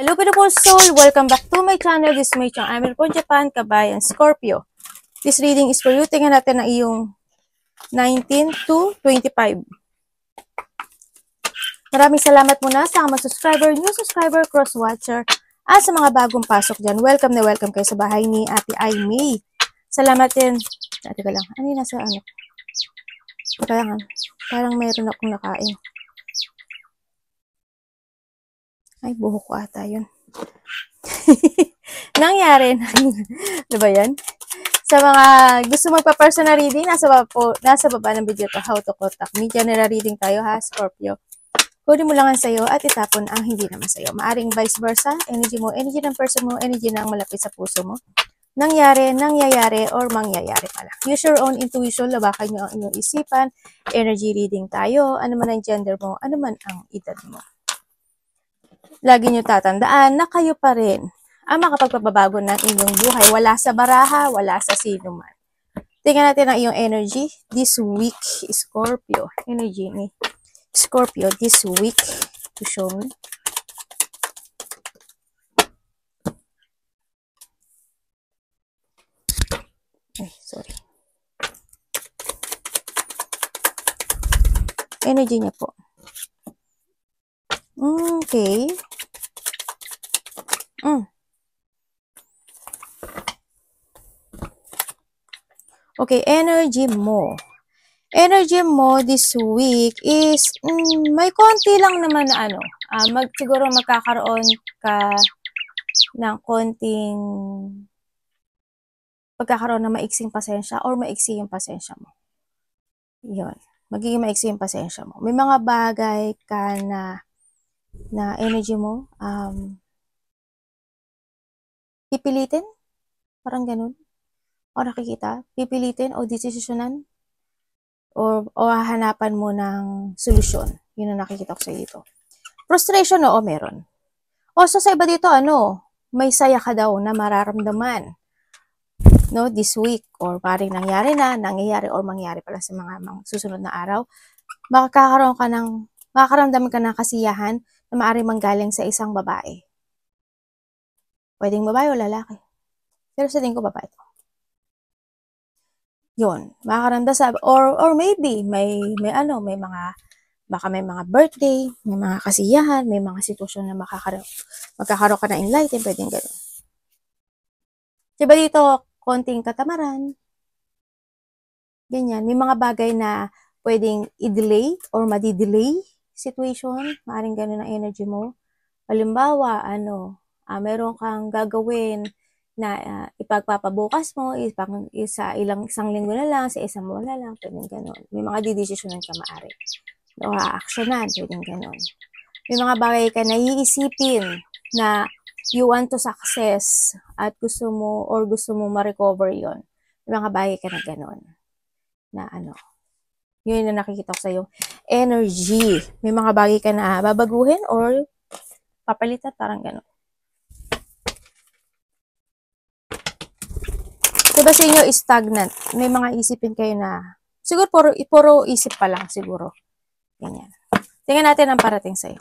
Hello beautiful soul! Welcome back to my channel. This is my channel. I'm from Japan, Kabayan, Scorpio. This reading is for you. Tingnan natin na iyong 19 to 25. Maraming salamat muna sa mga subscriber, new subscriber, cross-watcher, at sa mga bagong pasok dyan. Welcome na welcome kayo sa bahay ni Ate Aimee. Salamat din. Teka lang. Ano yung nasa ano? Teka lang. Parang mayroon akong nakain. Ay, buhok ko ata yun. Nangyari na. Diba yan? Sa mga gusto magpa-personal reading, nasa baba ng video to, how to contact me. General reading tayo ha, Scorpio. Kunin mo lang ang sayo at itapon ang hindi naman sayo. Maaring vice versa, energy mo, energy ng person mo, energy na ang malapit sa puso mo. Nangyayari, or mangyayari pala. Use your own intuition, labakan nyo ang inyong isipan. Energy reading tayo, ano man ang gender mo, ano man ang edad mo. Lagi nyo tatandaan na kayo pa rin ang makapagpapabago ng inyong buhay. Wala sa baraha, wala sa sino man. Tingnan natin ang iyong energy this week, Scorpio. Energy ni Scorpio this week to show me. Ay, sorry. Energy niya po. Okay. Okay, energy mo. Energy mo this week is, may konti lang naman na ano, siguro magkakaroon ka ng konting pagkakaroon ng maiksing pasensya or maiksi yung pasensya mo. Yun. Magiging maiksi yung pasensya mo. May mga bagay ka na energy mo, pipilitin? Parang ganun. O nakikita? Pipilitin o desisyonan? O hahanapan mo ng solusyon. Yun ang nakikita ko sa dito. Frustration, oo, meron. O so sa iba dito, may saya ka daw na mararamdaman. No, this week. Or paring nangyayari or mangyayari pala sa mga susunod na araw. Makakaramdam ka ng kasiyahan na maaaring manggaling sa isang babae. Pwedeng babae o lalaki. Pero sa tingin ko babae ito. Yun, makakaramdam sa, or maybe, baka may mga birthday, may mga kasiyahan, may mga sitwasyon na magkakaroon ka na enlighten, pwedeng gano'n. Diba dito, konting katamaran, ganyan, may mga bagay na pwedeng i-delay or madi-delay situation, maaaring gano'n ang energy mo. Halimbawa, meron kang gagawin na ipagpapabukas mo, isang linggo na lang, sa isang buwan na lang, pwedeng gano'n. May mga didesisyonan ka maaari. O aaksyonan, pwedeng gano'n. May mga bagay ka na iisipin na you want to success at gusto mo ma-recover yon. May mga bagay ka na gano'n. Na yun na nakikita ko sa yung energy. May mga bagay ka na babaguhin or papalitan, parang gano'n. Diba sa inyo stagnant? May mga isipin kayo na, siguro puro isip pa lang siguro. Ganyan. Tingnan natin ang parating sa'yo.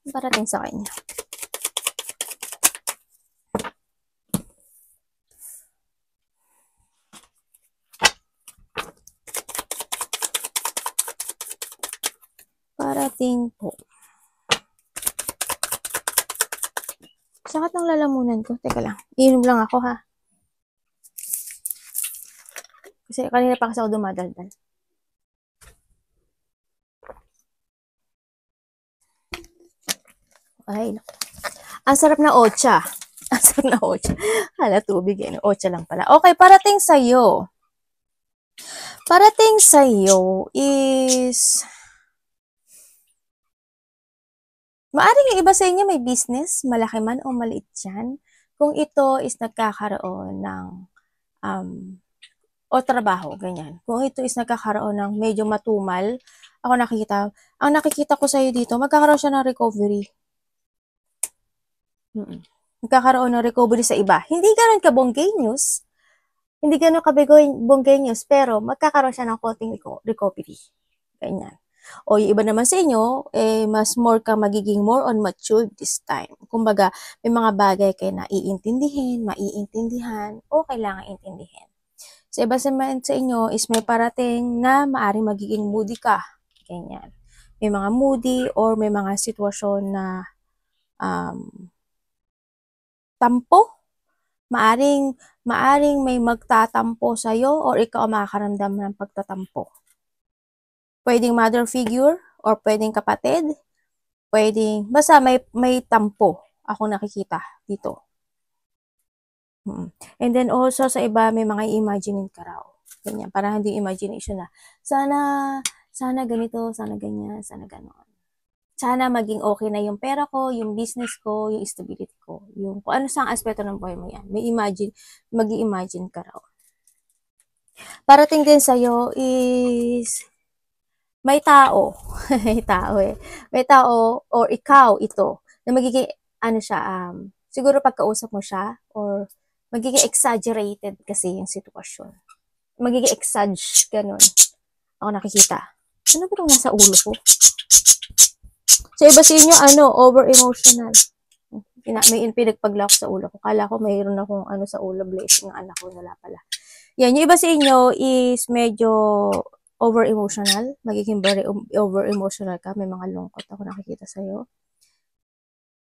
Ang parating sa kanya. Parating po. Sakat ng lalamunan ko. Teka lang. Iinom lang ako ha. Kasi kanina pa kasi ako dumadaldal. Ay, naku. Ang sarap na ocha. Ang sarap na ocha. Hala, tubig eh. Ocha lang pala. Okay, parating sa'yo. Parating sa'yo is, maaring yung iba sa inyo may business, malaki man o maliit yan. Kung ito is nagkakaroon ng, o trabaho, ganyan. Kung ito is nagkakaroon ng medyo matumal, ang nakikita ko sa'yo dito, magkakaroon siya ng recovery. Magkakaroon ng recovery sa iba. Hindi ganun kabonggenyos. Hindi ganun kabonggenyos, pero magkakaroon siya ng konting recovery. Ganyan. O yung iba naman sa inyo, mas more kang magiging more on matured this time. Kumbaga, may mga bagay kayo na maiintindihan, o kailangan intindihin. Sa iba naman sa inyo is may parating na maaring magiging moody ka. Ganyan. May mga moody or may mga sitwasyon na tampo. Maaring may magtatampo sa'yo or ikaw makakaramdam ng pagtatampo. Pwedeng mother figure or pwedeng kapatid. Pwedeng, basta may tampo ako nakikita dito. And then also sa iba may mga i-imagine ka raw. Ganyan, para hindi imagination na sana ganito, sana ganyan, sana ganon. Sana maging okay na yung pera ko, yung business ko, yung stability ko, yung kung ano sang aspeto ng buhay mo yan. Mag-i-imagine ka raw. Parating din sa'yo is may tao, may tao or ikaw ito, na magiging, siguro pagkausap mo siya or magiging exaggerated kasi yung sitwasyon. Magiging ganun. Ako nakikita. Ano ba itong nasa ulo ko? So, iba sa inyo, over-emotional. May pinagpaglak sa ulo ko. Kala ko mayroon akong sa ulo, blessing ng anak ko, wala pala. Yan, yung iba sa inyo is medyo over-emotional. Magiging very over-emotional ka. May mga lungkot ako nakikita sa'yo.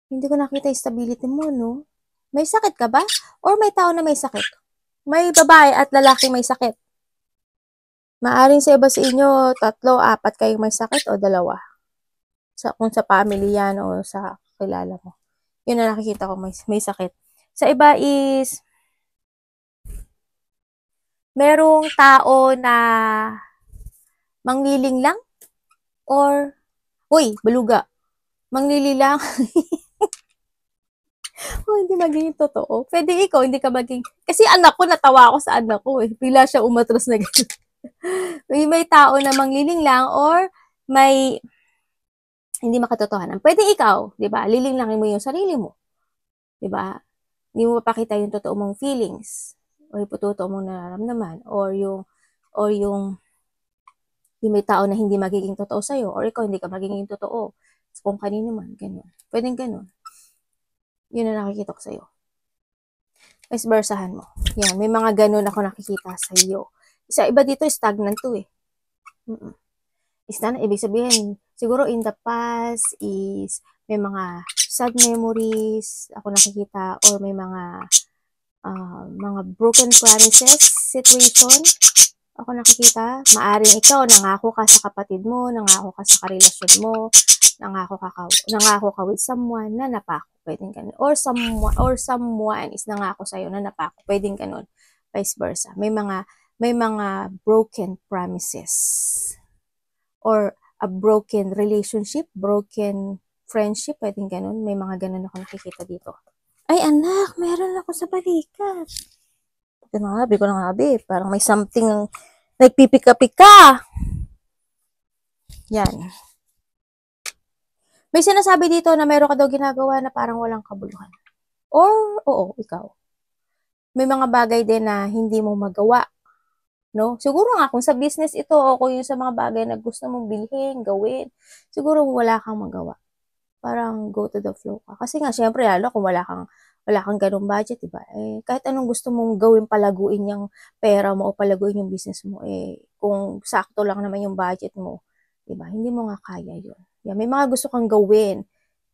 Hindi ko nakita yung stability mo, no? May sakit ka ba? Or may tao na may sakit? May babae at lalaki may sakit. Maaring sa iba sa inyo, 3, 4 kayong may sakit o 2. Kung sa family yan o sa kilala mo. Yun na nakikita ko, may sakit. Sa iba is, merong tao na mangliling lang or, baluga. Manglili lang. Hindi magiging totoo. Pwede ikaw, hindi ka maging, kasi anak ko, natawa ako sa anak ko Bigla siya umatras na gano'n. may tao na mangliling lang or may hindi makatotohanan. Pwede ikaw, 'di ba? Lilinglangin mo yung sarili mo. 'Di ba? Hindi mo mapakita yung totoo mong feelings o yung totoo mong nararamdaman or yung may tao na hindi magiging totoo sa'yo or ikaw hindi ka magiging totoo kung kanino man, gano'n. Pwedeng gano'n. Yun na nakikita ko sa'yo. Vice versahan mo. Yan, may mga gano'n ako nakikita sa'yo. Sa iba dito, stagnant to ibig sabihin, siguro in the past is may mga sad memories ako nakikita or may mga broken promises situation ako nakikita. Maaring ikaw, nangako ka sa kapatid mo, nangako ka sa karelasyon mo, nangako ka with someone na napako. Pwedeng ganun. Or someone is nangako sa'yo na napako. Pwedeng ganun. Vice versa. May mga broken promises. Or a broken relationship, broken friendship, pwedeng ganun. May mga ganun ako nakikita dito. Ay anak, meron ako sa balikat. Sabi ko na nga, parang may something nagpipika-pika. Yan. May sinasabi dito na meron ka daw ginagawa na parang walang kabuluhan. Or, oo, ikaw. May mga bagay din na hindi mo magawa. No? Siguro nga kung sa business ito o kung yung sa mga bagay na gusto mong bilhin, gawin, siguro wala kang magawa. Parang go to the flow ka. Kasi nga, syempre, lalo kung wala kang ganung budget, diba? Kahit anong gusto mong gawin, palaguin yung pera mo o palaguin yung business mo, kung sakto lang naman yung budget mo, diba? Hindi mo nga kaya yun. Yeah, may mga gusto kang gawin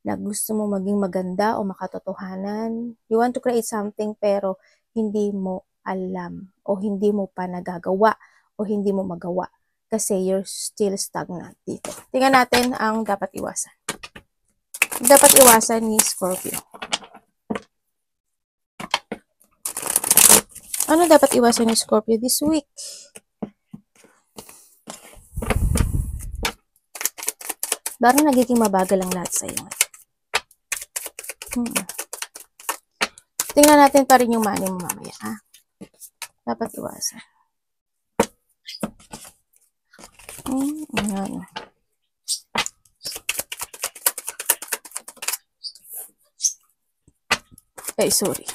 na gusto mo maging maganda o makatotohanan. You want to create something pero hindi mo alam o hindi mo pa nagagawa o hindi mo magawa kasi you're still stagnant dito. Tingnan natin ang dapat iwasan. Dapat iwasan ni Scorpio. Ano dapat iwasan ni Scorpio this week? Parang nagiging mabagal ang lahat sa iyo. Tingnan natin pa rin yung money mo mamaya, ha? Dapat iwasan. Ayan. Sorry.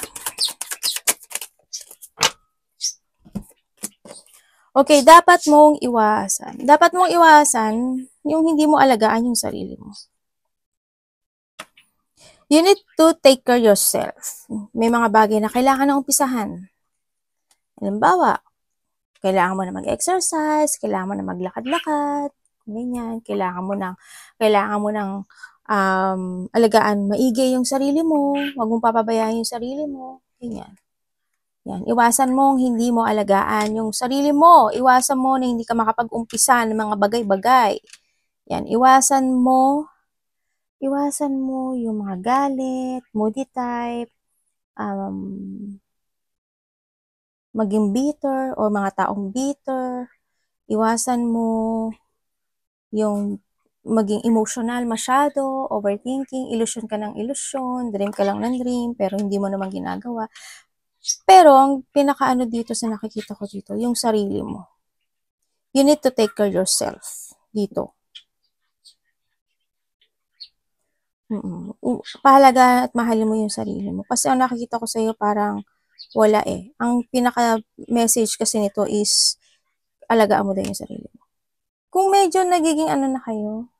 Okay, dapat mong iwasan. Dapat mong iwasan yung hindi mo alagaan yung sarili mo. You need to take care yourself. May mga bagay na kailangan na umpisahan. Halimbawa, kailangan mo na mag-exercise, kailangan mo na maglakad-lakad, ganyan, kailangan mo ng alagaan maigi yung sarili mo, huwag mong papabayaan yung sarili mo, ganyan. Yan, iwasan mong hindi mo alagaan yung sarili mo, iwasan mo na hindi ka makapag-umpisa ng mga bagay-bagay. Yan, iwasan mo yung mga galit, moody type, maging bitter o mga taong bitter. Iwasan mo yung maging emotional masyado, overthinking, illusion ka ng illusion, dream ka lang ng dream, pero hindi mo naman ginagawa. Pero ang pinakaano dito sa nakikita ko dito, yung sarili mo. You need to take care yourself dito. Pahalaga at mahalin mo yung sarili mo. Kasi ang nakikita ko sa iyo parang wala eh. Ang pinaka-message kasi nito is alagaan mo din yung sarili mo. Kung medyo nagiging ano na kayo,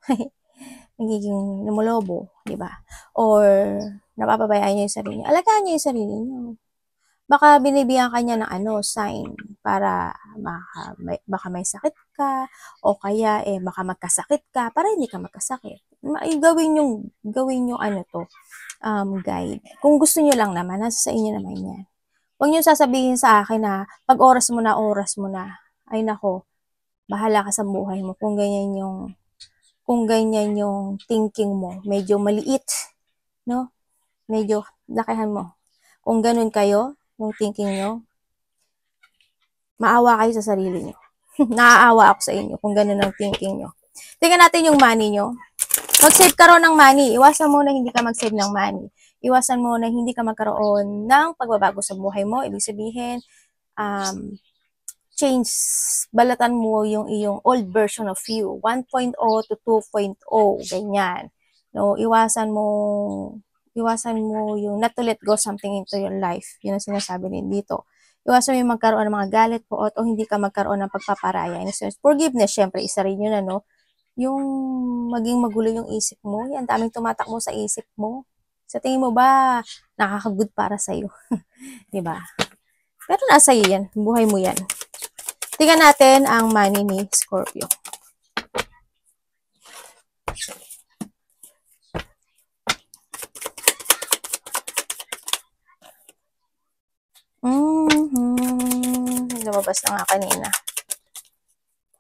nagiging namolobo, di ba? Or napapabayaan niyo yung sarili niyo, alagaan niyo yung sarili niyo. Baka binibigyan ka niya ng sign para baka may sakit ka o kaya baka magkasakit ka para hindi ka magkasakit. Gawin yung guide. Kung gusto niyo lang naman, nasa sa inyo naman yan. Huwag niyo sasabihin sa akin na pag oras mo na. Ay nako, bahala ka sa buhay mo kung ganyan yung thinking mo, medyo maliit, no? Medyo lakihan mo. Kung ganun kayo, yung thinking nyo, maawa kayo sa sarili nyo. Naaawa ako sa inyo kung ganun ang thinking nyo. Tingnan natin yung money nyo. Mag-save ka rin ng money. Iwasan mo na hindi ka mag-save ng money. Iwasan mo na hindi ka magkaroon ng pagbabago sa buhay mo. Ibig sabihin, balatan mo yung iyong old version of you. 1.0 to 2.0. Ganyan. No, iwasan mo yung not to let go something into your life. Yun ang sinasabi din dito. Iwasan mo yung magkaroon ng mga galit po o hindi ka magkaroon ng pagpaparaya. Forgiveness, syempre, isa rin yun, yung maging magulo yung isip mo. Yan, daming tumatakbo sa isip mo. Sa tingin mo ba, nakaka-good para sa'yo? Diba? Pero nasa iyo yan. Buhay mo yan. Tingnan natin ang money ni Scorpio. Lumabas na nga kanina.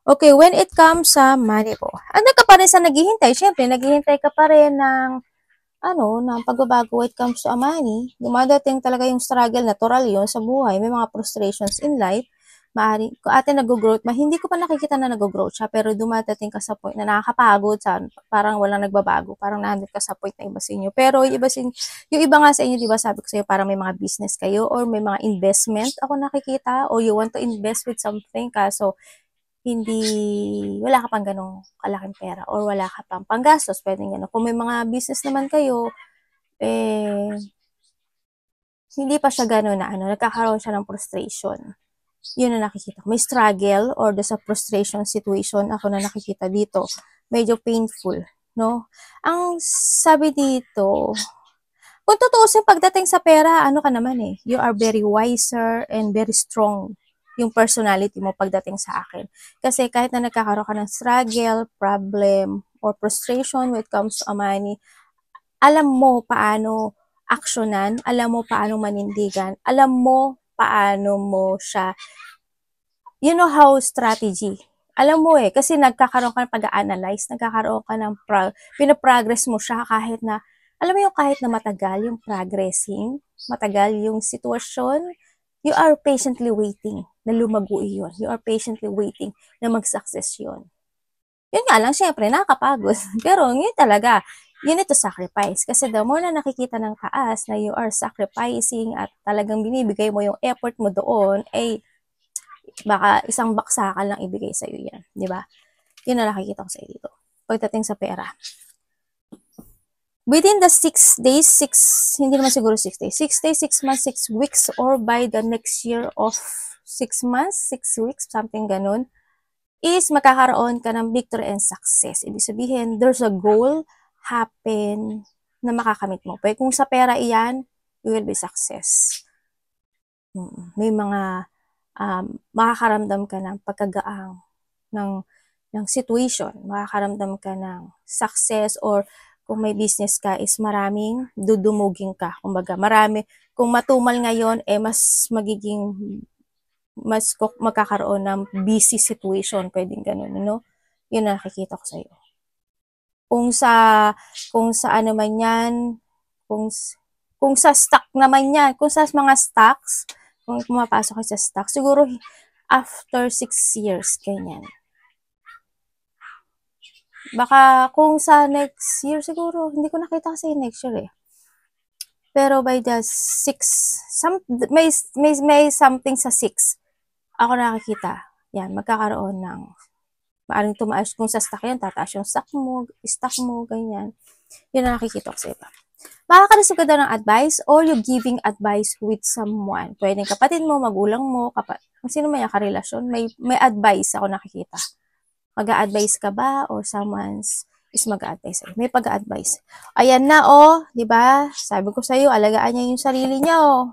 Okay, when it comes sa money po, ano ka pa rin sa naghihintay? Siyempre, naghihintay ka pa rin ng pagbabago when it comes to money. Dumadating talaga yung struggle, natural yun sa buhay. May mga frustrations in life. Maari, kung atin nag-growth, hindi ko pa nakikita na nag-growth siya, pero dumadating ka sa point na nakakapagod, parang walang nagbabago, parang nandun ka sa point na iba sa inyo. Pero yung iba nga sa inyo, di ba sabi ko sa iyo, parang may mga business kayo, or may mga investment ako nakikita, or you want to invest with something, kaso wala ka pang ganong kalaking pera, or wala ka pang panggastos, pwedeng gano'n. Kung may mga business naman kayo, hindi pa siya gano'n na nagkakaroon siya ng frustration. Yun na nakikita ko. May struggle or sa frustration situation ako na nakikita dito. Medyo painful, no? Ang sabi dito, kung tutuusin pagdating sa pera, ka naman you are very wiser and very strong yung personality mo pagdating sa akin. Kasi kahit na nagkakaroon ka ng struggle, problem, or frustration when it comes to money, alam mo paano aksyonan, alam mo paano manindigan, alam mo paano mo siya, you know how strategy. Alam mo kasi nagkakaroon ka ng pag-analyze, nagkakaroon ka ng pinaprogress mo siya kahit na, alam mo yung kahit na matagal yung progressing, matagal yung sitwasyon, you are patiently waiting na lumago iyon. You are patiently waiting na mag-success yun. Yun nga lang, syempre, nakakapagod. Pero yun talaga, you need to sacrifice. Kasi the more na nakikita ng taas na you are sacrificing at talagang binibigay mo yung effort mo doon, baka isang baksakan lang ibigay sa'yo yan. Di ba? Yun na nakikita ko sa dito. Pagdating sa pera. Within the 6 days, hindi naman siguro 6 days, 6 days, 6 months, 6 weeks, or by the next year of 6 months, 6 weeks, something ganun, is magkakaroon ka ng victory and success. Ibig sabihin, there's a goal happen na makakamit mo. Pero kung sa pera iyan, you will be success. May mga makakaramdam ka ng pagkagaang ng situation. Makakaramdam ka ng success, or kung may business ka is maraming dudumugin ka. Kumbaga, marami. Kung matumal ngayon, mas magkakaroon ng busy situation. Pwedeng ganun, no? Yun na nakikita ko sa'yo. Kung sa ano man yan, kung sa stock naman yan, kung sa mga stocks, kung pumapasok ka sa stock, siguro after 6 years, ganyan. Baka kung sa next year, siguro, hindi ko nakita kasi next year eh. Pero by the 6, may something sa 6, ako nakikita. Yan, magkakaroon ng, maaring tumaas kung sa stock yan, tataas yung stock mo, ganyan. Yun ang nakikita ko sa iba. Makakareceive ka daw ng advice or you giving advice with someone. Pwedeng kapatid mo, magulang mo, kung sino may karelasyon, may advice ako nakikita. Mag-a-advise ka ba or someone's is mag-a-advise sa'yo? May pag-a-advise. Ayan na, oh. Diba? Sabi ko sa'yo, alagaan niya yung sarili niya, oh.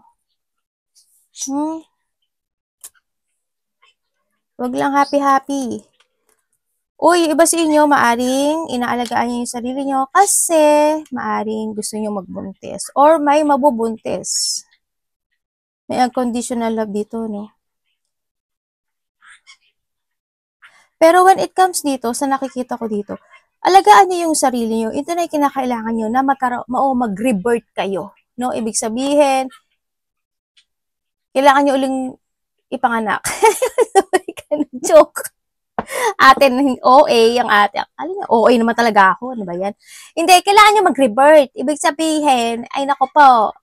Wag lang happy-happy. Uy, iba sa inyo, maaring inaalagaan niyo yung sarili niyo kasi maaring gusto niyo magbuntis or may mabubuntis. May unconditional love dito, no? Pero when it comes dito, sa nakikita ko dito, alagaan niyo yung sarili niyo. Ito na yung kinakailangan niyo na mag-revert kayo, no? Ibig sabihin, kailangan niyo uling ipanganak. Joke. Atin, OA, yung ate. Alam niya, OA naman talaga ako. Ano ba yan? Hindi, kailangan nyo mag-revert. Ibig sabihin, ay nako po,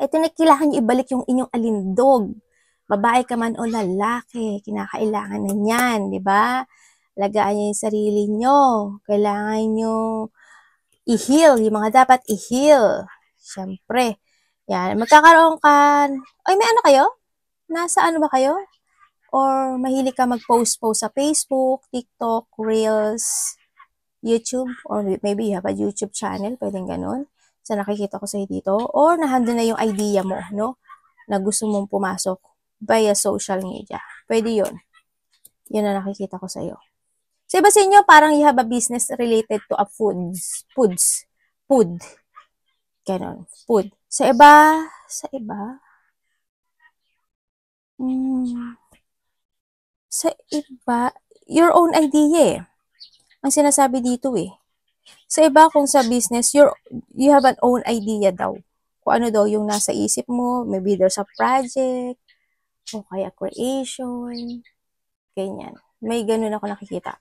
ito na kailangan nyo ibalik yung inyong alindog. Babae ka man o lalaki, kinakailangan na yan, di ba? Lagaan nyo yung sarili nyo. Kailangan nyo i-heal, yung mga dapat i-heal. Siyempre. Yan, magkakaroon ka, ay may ano kayo? Nasa ano ba kayo? Or mahilig ka mag-post sa Facebook, TikTok, Reels, YouTube, or maybe you have a YouTube channel, pwedeng ganun. So, nakikita ko sa'yo dito. Or nahando na yung idea mo, no? Na gusto mong pumasok via social media. Pwede yun. Yun na nakikita ko sa'yo. So, iba sa inyo, parang you have a business related to a food. Ganon. Food. Sa iba, your own idea eh. Ang sinasabi dito eh. Sa iba, kung sa business, you have an own idea daw. Kung ano daw yung nasa isip mo, maybe there's a project, o kaya creation, ganyan. May ganun ako nakikita.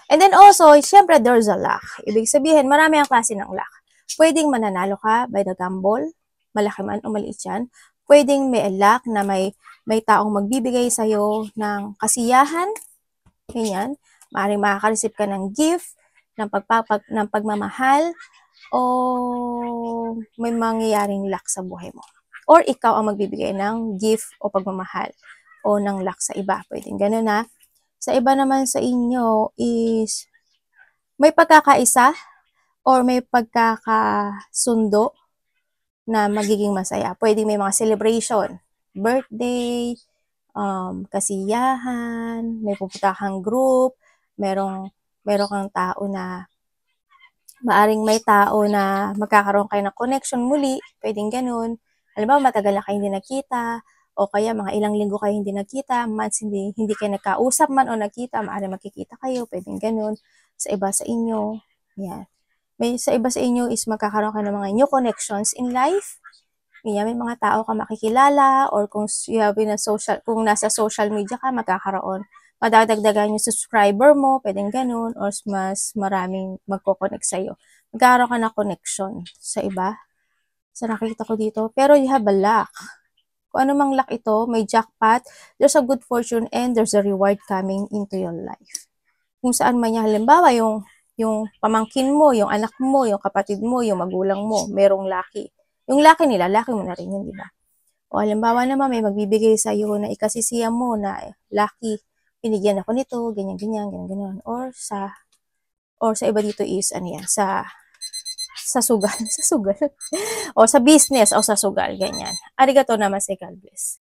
And then also, syempre, there's a luck. Ibig sabihin, marami ang klase ng luck. Pwedeng mananalo ka by the gamble, malaki man o maliit yan. Pwedeng may luck na may taong magbibigay sa'yo ng kasiyahan, ganyan. Maaaring makaka-receive ka ng gift, ng pagmamahal, o may mangyayaring luck sa buhay mo. Or ikaw ang magbibigay ng gift o pagmamahal o ng luck sa iba. Pwedeng ganun na. Sa iba naman sa inyo is may pagkakaisa or may pagkakasundo na magiging masaya. Pwedeng may mga celebration, birthday, kasiyahan, may pupunta kang group, meron kang tao na maaring may tao na magkakaroon kayo ng connection muli, pwedeng ganun. Alam ba, matagal na kayo hindi nakita, o kaya mga ilang linggo kayo hindi nakita, months hindi kayo nagkausap man o nakita, maaring magkikita kayo, pwedeng ganun. Sa iba sa inyo, yan. Sa iba sa inyo is magkakaroon ka ng mga new connections in life. Yan, may mga tao ka makikilala, or kung you have kung nasa social media ka, magkakaroon madadagdagan yung subscriber mo, pwedeng ganun, or mas maraming magko-connect sa'yo. Magkakaroon ka na connection sa iba. Sa nakikita ko dito. Pero you have a luck. Kung ano mang luck ito, may jackpot, there's a good fortune, and there's a reward coming into your life. Kung saan man yan, halimbawa, yung pamangkin mo, yung anak mo, yung kapatid mo, yung magulang mo, merong lucky. Yung lucky nila, lucky mo na rin yun, di ba? O halimbawa naman, may magbibigay sa'yo na ikasisiya mo na lucky, binigyan ako nito, ganyan, ganyan, ganyan, ganyan. Or sa iba dito is, ano yan, sa sugal, sa sugal. O sa business, o sa sugal, ganyan. Arigato naman sa God bless.